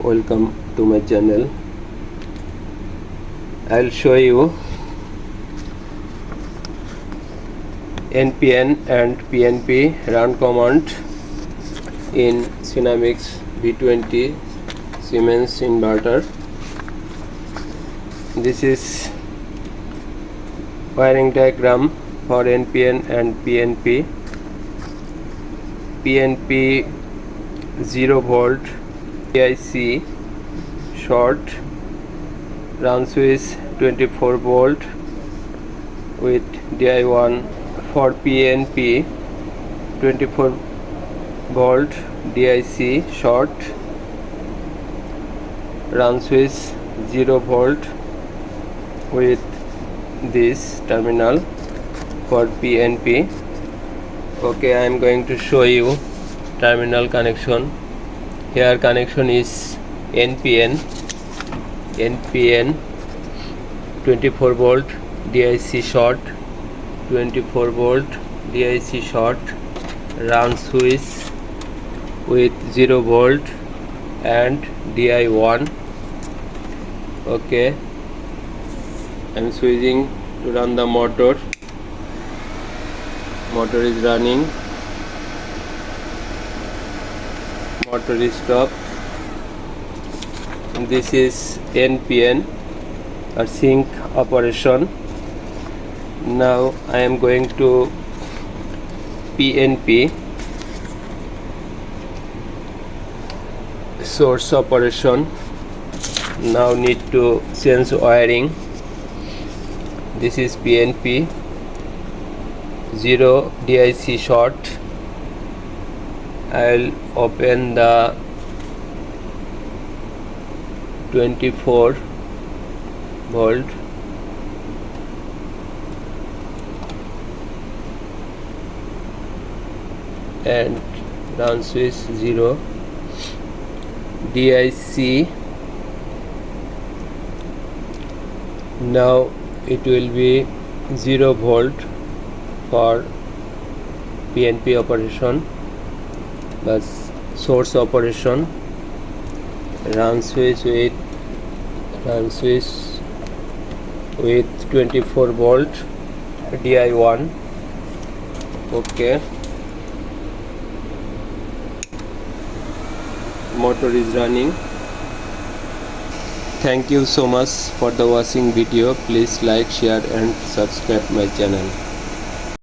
Welcome to my channel. I'll show you NPN and PNP run command in Sinamics V20 Siemens inverter. This is wiring diagram for NPN and PNP. PNP 0 volt DIC short, run switch 24 volt with DI1. For PNP 24 volt DIC short, run switch 0 volt with this terminal for PNP. Okay, I am going to show you terminal connection. Here connection is NPN 24 volt DIC short, 24 volt DIC short, run switch with 0 volt and DI1. Okay, I am switching to run the motor. Motor is running. Motor is stopped. This is NPN or sync operation. Now I am going to PNP source operation. Now need to change wiring. This is PNP 0 DIC short. I'll open the 24 volt and run switch 0 DIC. Now it will be 0 volt for PNP operation. That's source operation. Run switch with 24 volt DI1. Okay, motor is running. Thank you so much for the watching video. Please like, share and subscribe my channel.